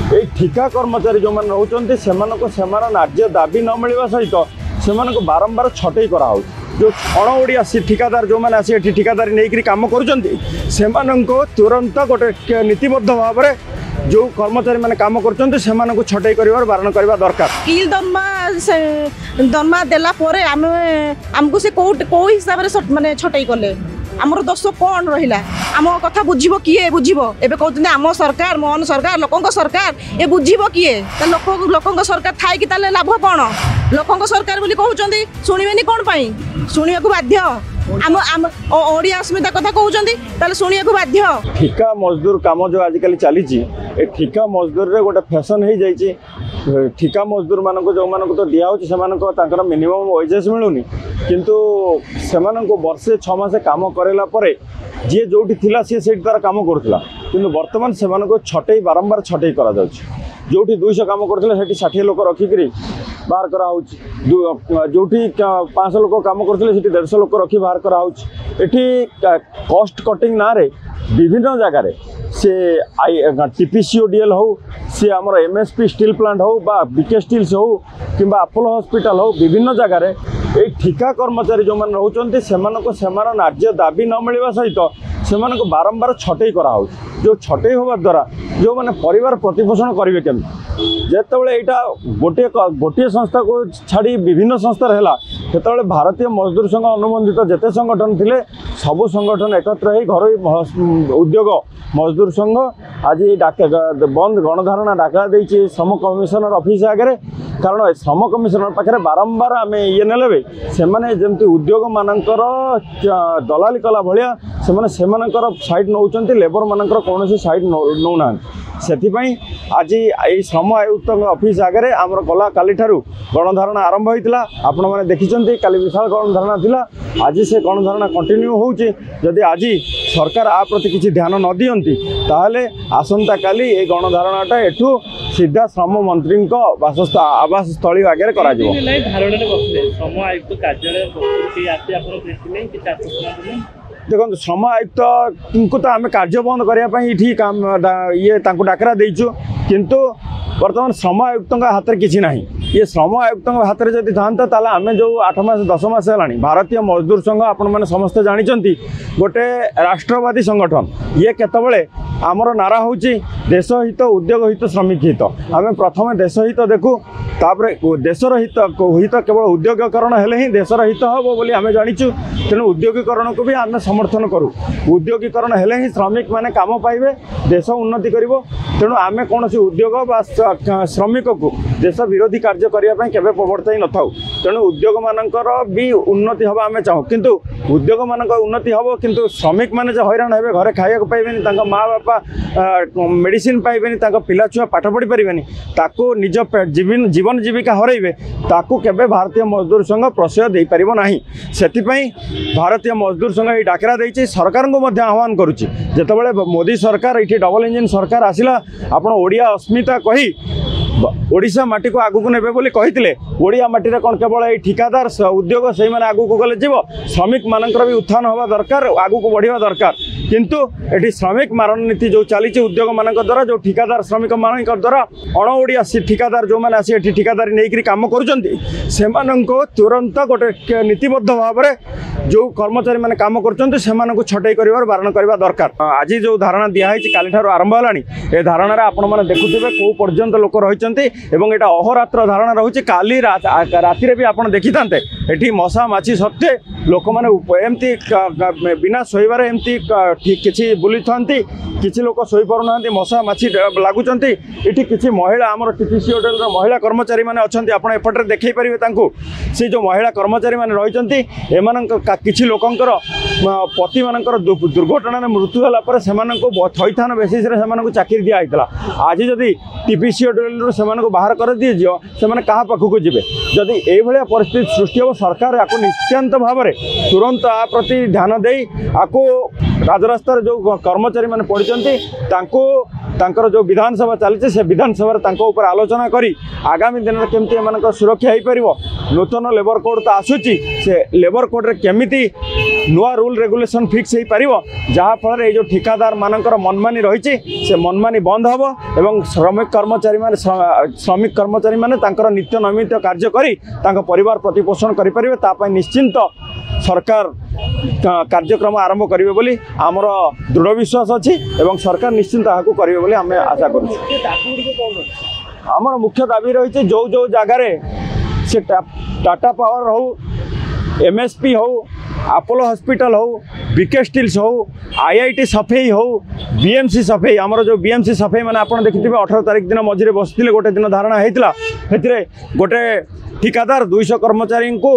ये ठिका कर्मचारी जो मैंने रोचे से न्याय दाबी न मिलवा सहित से बारंबार छटई कराऊ जो अणओडिया ठिकादार जो मैंने आसी ठिकादारी नहीं कम कर तुरंत गोटे नीतिबद्ध भाव में जो कर्मचारी मैंने कम कर छटई कर बारण करवा दरकार। किल दरमा देला आमको से कौ हिसाब से माने छटई कले आमर दोष कौन रहा आम कथा बुझब किए बुझब एवं कहते आम सरकार मोहन सरकार लोकों सरकार ये बुझब किए लोकों सरकार थाई लाभ कौन लोकों सरकार बोली कहते शुणे कौन पाई शुणा बाध्य आम आम ओडिया अस्मिता कथा कहते शुणा बाध्य। ठिका मजदूर काम जो आजिकल चली ठिका मजदूर रे गोटे फैशन हो जाए ठिका मजदूर मान जो मान तो दिया मिनिमम वेजेस मिलूनी किंतु से वर्षे 6 मास काम करेला जी जो सी से तार कम करूला कि बर्तमान से छटई बारंबार छटई करा जो 200 कम करते 60 लोक रखिक बाहर कराऊँ जो 500 लोक कम करते 150 लोक रखी बाहर कराऊँ कॉस्ट कटिंग ना रे विभिन्न जगार से टीपीसीओडीएल हो सी आमर एमएसपी स्टील प्लांट हो बा बीके स्टील्स हो कि अपोलो हॉस्पिटल हो विभिन्न जगार ये ठिका कर्मचारी जो मैंने रोचे से न्याय दाबी न मिलवा सहित से बारंबार छटई कराऊ जो छटई होगा द्वारा जो मैंने परिवार प्रतिपोषण करेंगे केमती जितेबाला यहाँ गोटे संस्था को छाड़ी विभिन्न संस्था है भारतीय मजदूर संघ अनुबंधित जिते संगठन थे सबू संगठन एकत्र हो घर उद्योग मजदूर संघ आज बंद गणधारणा डाका देती श्रम कमिशनर ऑफिस आगे कारण श्रम कमिशनर पाखे बारंबार आम ये नेले से जमी उद्योग मानकर दलाली कला भाया से साइड नौ लेबर मानकर कौन साइड नौना से आज ये श्रम आयुक्त ऑफिस आगे आमर गला काली गणधारणा आरंभ होता आपण मैंने देखी काली विशाल गणधारणा थिला आज से गणधारणा कंटिन्यू होची जदि आज सरकार आ प्रति किसी ध्यान न दियंती ताहले आसंता काली ये गणधारणाटा एठू सीधा श्रम मंत्री आवास स्थली आगे करा देखो श्रम आयुक्त को तो आम कार्य बंद करने ये डाकरा देचु किंतु बर्तमान श्रम आयुक्त हाथ में किसी ना ये श्रम आयुक्त हाथ में जब था आम जो 8 मास 10 मास है भारतीय मजदूर संघ आपण मैंने समस्ते जानते गोटे राष्ट्रवादी संगठन ये केतबले आमर नारा हूँ देश हित उद्योग हित श्रमिक हित आम प्रथम देश हित देखू तापर देशर हित केवल उद्योगीकरण हेले ही देशर हित हम बोली आम जाचु तेणु उद्योगीकरण को भी आम समर्थन करूँ उद्योगीकरण हेले ही श्रमिक मैंने काम पाइबे देश उन्नति कर तेणु आम कौन उद्योग श्रमिक को देश विरोधी कार्य करने केवे प्रवर्तन न था तेणु उद्योग मानकर भी उन्नति हम आम चाहूँ किंतु उद्योग मान उन्नति हम किंतु श्रमिक मैंने जो हैरान हे घरे खाया पाइबे माँ बापा मेडिसिन पाइबे पिला छुआ पाठ पढ़ी पारे निज जीवन जीविका हरइबे ताकू केबे भारतीय मजदूर संघ प्रश्रय दे पारिबो नाही से भारतीय मजदूर संघ ये डाकरा देछि सरकार को मध्य आह्वान करुछि जेतेबेले मोदी सरकार ये डबल इंजिन सरकार आसिला आपण ओडिया अस्मिता कही ओडिशा माटी को आगू नेबे बोली कहिथिले ओडिया माटी रे कोन केवल ए ठिकादार उद्योग से माने आगू को गले जीव श्रमिक मानकर भी उत्थान होगा दरकार आगू को बढ़िया दरकार किंतु एटी श्रमिक मारण नीति जो चली उद्योग मान द्वारा जो ठिकादार श्रमिक मान द्वारा अणओडिया ठिकादार जो मैंने आसी ठिकादारी नहीं कम कर तुरंत गोटे नीतिबद्ध भाव में जो कर्मचारी मैंने कम कर छटई कर बारण करवा दरकार। आज जो धारणा दिखाई काली आरंभ है धारणा आपण मैंने देखुवे कौ पर्यंत लोक रही अहोरात्र धारणा रोचे काली राति भी आप देखी था ये मशा माछी सत्वे लोक मैंने बिना शोबार एमती किसी बुली था किसी लोक शोपार मशा माछी लगुंट ये किसी महिला आमर टीपीसीओडीएल महिला कर्मचारी मैंने अच्छा आप एपटे देखई पारे से जो महिला कर्मचारी मैंने रही किसी लोकंर पति मानकर दुर्घटना मृत्यु होगापर से थईथान बेसीस चाकरी दिखाई आज जदि टीपीसीओडीएल से बाहर कर दिए से क्या पाखक जी जदि ये परिस्थिति सृष्टि हो सरकार आपको निश्चिंत भाव में तुरंत आ प्रति ध्यान दे आपको राजरास्तार जो कर्मचारी मैंने पढ़ी तांकर जो विधानसभा चली से विधानसभा आलोचना करी आगामी दिन में केमती एम सुरक्षा हो पार नूतन लेबर कोड तो आसूची से लेबर कोड केमिति नुआ रूल रेगुलेशन फिक्स हो पार जहाँफल ये जो ठिकादार मानकर मनमानी रही से मनमानी बंद हम एवं श्रमिक कर्मचारी माने तांकर नित्य नैमित कार्य करी परिवार प्रतिपोषण करें निश्चिंत सरकार कार्यक्रम आरंभ करेंगे बोली आमर दृढ़ विश्वास अच्छी एवं सरकार निश्चिंत यहाँ करेंगे बोली आम आशा कर मुख्य दाबी रही जो जो जगार से टाटा पावर हो एमएसपी हो अपोलो हॉस्पिटल हो बीके स्टील्स हो आईआईटी सफेई हो बीएमसी सफेई आमर जो बीएमसी सफेई मैंने आप देखिए 18 तारीख दिन मझे बसते गोटे दिन धारणा होता गोटे ठिकादार 200 कर्मचारी को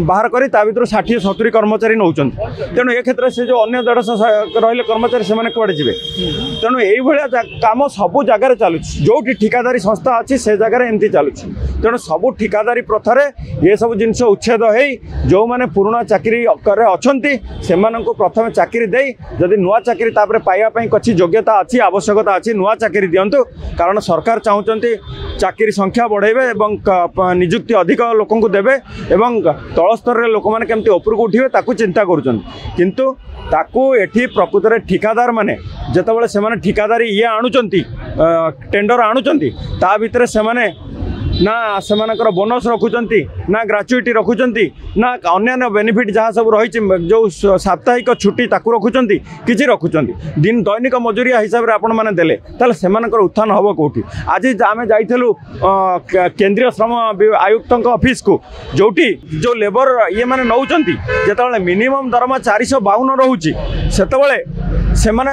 बाहर करी भर 60-70 कर्मचारी नौ तेणु ए क्षेत्र से जो अन्य 150 रही कर्मचारी से कड़े जी तेणु ये कम सबू जगार चलुँ जो ठिकादारी संस्था अच्छी से जगह एमती चलुँ तेणु सबू ठिकादारी प्रथार ये सब जिन उच्छेद हो जो मैंने पुराना चाकरी अच्छा प्रथम चाकरी दे जदि नुआ चाकरी पाइबापी किसी योग्यता अच्छी आवश्यकता अच्छी नुआ चाकरी दिंतु कारण सरकार चाहते चाकरी संख्या बढ़ेबे एवं निजुक्ति अधिक लोक देवे एवं तल स्तर में लोक मैंने केमती उपरको उठे ताकू चिंता करूँ एठी प्रकृत में ठिकादार माने जितेबाला से ठिकादारी ये आणुचंती टेंडर आणुचंती ता भितर से ना सेमानकर बोनस रखुचंती ना ग्रेचुटी रखुचंती ना अन्य बेनिफिट जहाँ सब रही जो साप्ताहिक छुट्टी ताकू रखुचंती किसी रखुचंती दिन दैनिक मजूरिया हिसाब से आपण मैंने देले ताले सेमानकर उत्थान हम कौटी आज आम जाइलु केंद्रीय श्रम आयुक्त ऑफिस को जोटी जो लेबर ये मैंने नौचंती जेतबेले मिनिमम दरमा 452 रोचे सेतबेले सेमाने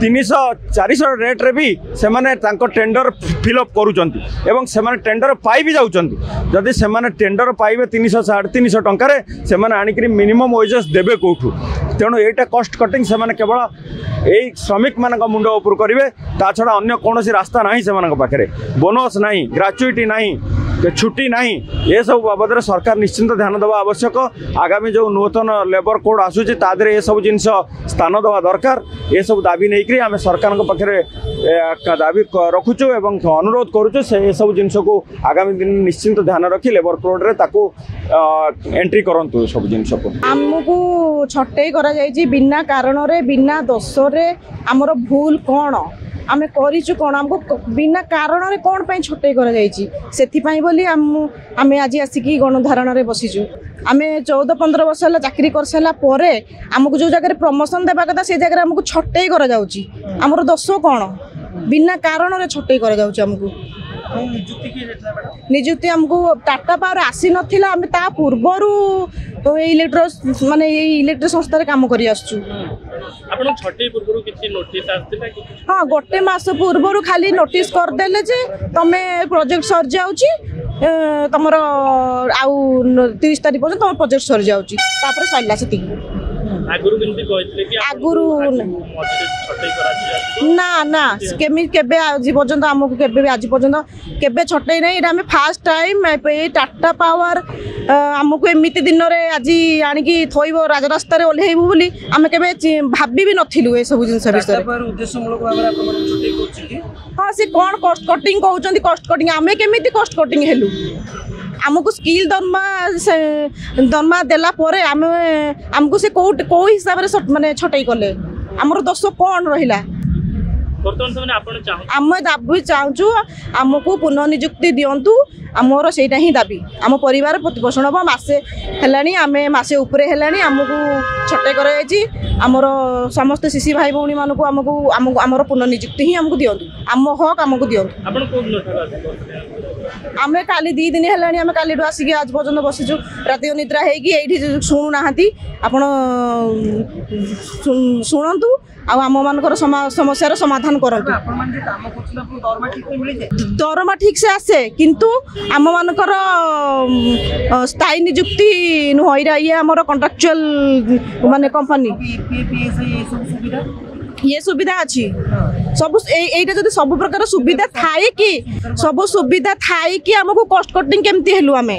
300-400 रेट रे भी सेमाने तांको टेंडर फिलअप करूचंती एवं सेमाने टेंडर पाई भी जाउचंती जदि सेमाने टेंडर पाइबे 300-350 टंकार से आनिक मिनिमम वेजेस देवे कौटू तेणु यहाँ कस्ट कटिंग से केवल यही श्रमिक मान मुंड उपर करेंगे ता छड़ा अन्य कौन रास्ता ना से पाखे बोनस ना ग्रेचुटी ना छुट्टी ना ये सब बाबद सरकार निश्चिंत ध्यान देवा आवश्यक आगामी जो नूतन लेबर कोड आसूची ये सब जिनस स्थान देवा दरकार ये सब दाबी नहीं आम सरकार पाखे दाबी रखुचु एवं अनुरोध करुचु से ये सब जिनस को आगामी दिन निश्चिंत ध्यान रखी लेबर कोड रे ताकू एंट्री करंतु सब जिनस को आमको छटई करा जायछि बिना कारण रे बिना दोष रे हमर भूल कोन आमे करिछु कोन हमको बिना कारण रे कोन पई छटई करा जायछि सेथि पई बोली आमे आज आसिकी गणधारण रे बसिछु आमे 14-15 वर्ष हला चाकरी कर सला परे हमको जो जगह प्रमोशन देबा कथा से जगह हमको छटई करा जाउछि हमर दोष कोन बिना कारण रे छटई करा जाउछि हमको निजुक्ति हमको टाटा पावर आसी नथिला आमे ता पूर्वरु इलेक्ट्रिक माने इलेक्ट्रिक संस्था रे काम करी आछछु आपण छटई पूर्वरु किछि नोटिस आस्तिला कि हां गोटे मास पूर्वरु खाली नोटिस कर देले जे तमे प्रोजेक्ट सर जाउची तमरो आउ 30 तारिख पर्यंत तमरो प्रोजेक्ट सर जाउची तापर सइला सेति आगुरु बिनती कहतले कि आगुरु छटई करा ना ना केमी केबे आज पर्यंत हमको केबे आज पर्यंत केबे छटई नहीं एटा हमें फर्स्ट टाइम टाटा पावर हमको एमिति दिन रे आज आनिकी थोइबो राजरास्ता रे ओल्हेइबु बोली हमें केबे भाबी भी नथिलु ए सब जिंस विषय पर उद्देश्यमूलक भाबरे आपण छटई करछि कि हां से कोन कॉस्ट कटिंग कहउचंती कॉस्ट कटिंग हमें केमिति कॉस्ट कटिंग हेलु हमको स्किल दरमा देला परे हमको से को हिसाब से माने छटई कले हमर दोष कौन रहिला वर्तमान समय आपण चाहू हम दाबी चाहूँ आमको पुनः निजुक्ति दिंतु आमर सेटा ही दाबी आम परिवार प्रतिपोषण हम मसे है आम मसे उपरे है आमको छटई कर समस्त शिशि भाई भौणी मानक आमको आमर पुनः निजुक्ति ही आमको दिंतु आम हक आमको दिंतु आम काली 2 दिन है आम काली आसिक आज पर्यटन बसीचु राति अनिद्रा होगी शुणुना आपण शुणु आम मानकर समस्यार समाधान करंतु दरमा ठीक से आसे किंतु आम मानकर स्थायी निजुक्ति नुह ये आमर कॉन्ट्रैक्चुअल माने कंपनी ये सुविधा अच्छी सब एटा जब सब प्रकार सुविधा थाए कि सब सुविधा थाए कि आमको कॉस्ट कटिंग केमती हेलु आमे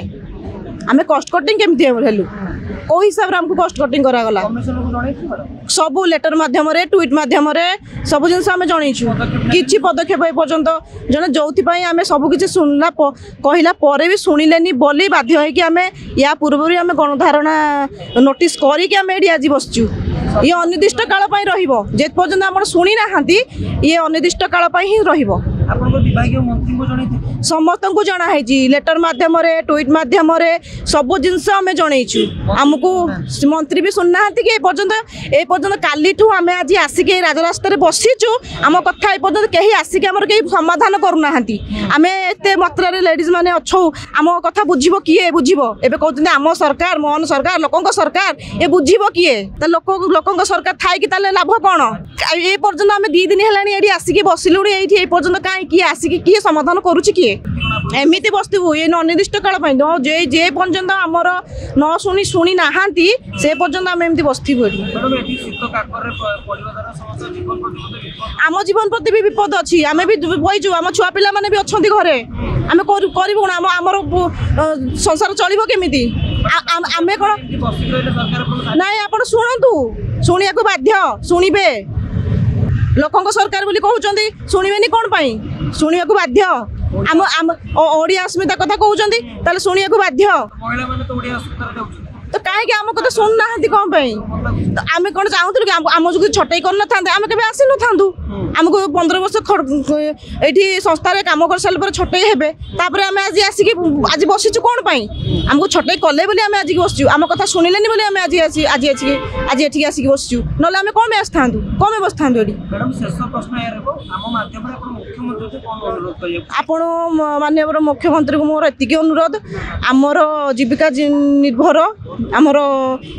कॉस्ट कटिंग केमती हेलु को हिसाब रे हमको कॉस्ट कटिंग करा गला सब लेटर माध्यम ट्वीट माध्यम सब जिन आम जनइछु किछि पदक्षेप ए पर्यंत जने जोथि पई आमे सब किछि सुनला कहला परे भी सुनिलेनी बोली बाध्य होई कि आमे या पूर्वरी आमे गणधारणा नोटिस करी कि आमे एडी आज बसचु ये अनिर्दिष्ट काल पई रहिबो जे पर्यंत हमर सुनी नाहांती ये अनिर्दिष्ट काल पई ही रहिबो समस्त को जना है लेटर माध्यम ट्वीट माध्यम सब जिनस आम जनइछु आमको मंत्री भी सुनना कि एपर्यंत काली आम आज आसिक राजरास्तार बसीचु आम कथा एपर्यंत कहीं आसिक आम कहीं समाधान करूना आम एत मात्रा लेडीज मैंने अच्छु आम कथा बुझब किए बुझब एवं कहते आम सरकार मोहन सरकार लोक सरकार ये बुझब किए लोक सरकार थाई लाभ कौन ए पर्यंत आम 2 दिन है आसिक बसिलु ये पर्यंत कहीं किए आसिक किए समाधान करुच्ची किए एमती बसतु ये अनिर्दिष्ट काल जे जे पर्यंत आमर न शुणी शुणी नाहांती से पर्यंत आम एमती बसतु आम जीवन प्रति भी विपद अच्छी आम भी बहीचु आम छुआ पिला माने भी अच्छा घरे आम करूँ आमर संसार चलो केमी आम कौन ना आप शुणु शुणा बाध्य शुणे लोक सरकार बोली कहते शुणवे कौन पाई शुणा बाध्य आम आम ओडिया अस्मिता कथा कहते शुणा बाध्य तो कहीं आम कथा शुणुना कौन तो आम कौन चाहूलु कि आम जो छटई कर ना आम के आसी न आमको 15 वर्ष ये संस्था कम कर सारे छटई हे आम आज आसिक आज बसीचु कौन आमको छटई कले आम आज बसचु आम कथा शुणिले बोली आम आज एठी आसिक बसचु ना आम कौन आसी था कौन बस था आपण माननीय मुख्यमंत्री को मोर एतिक अनुरोध आमर जीविका निर्भर आमर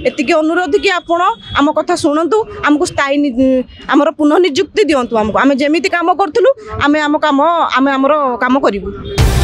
एतिक अनुरोध कि आपण आम कथा शुणु आमको स्थायी आमर पुनः नियुक्ति दिंतु आमको आम जमी काम करूँ आम आम काम आम आमर काम करूँ।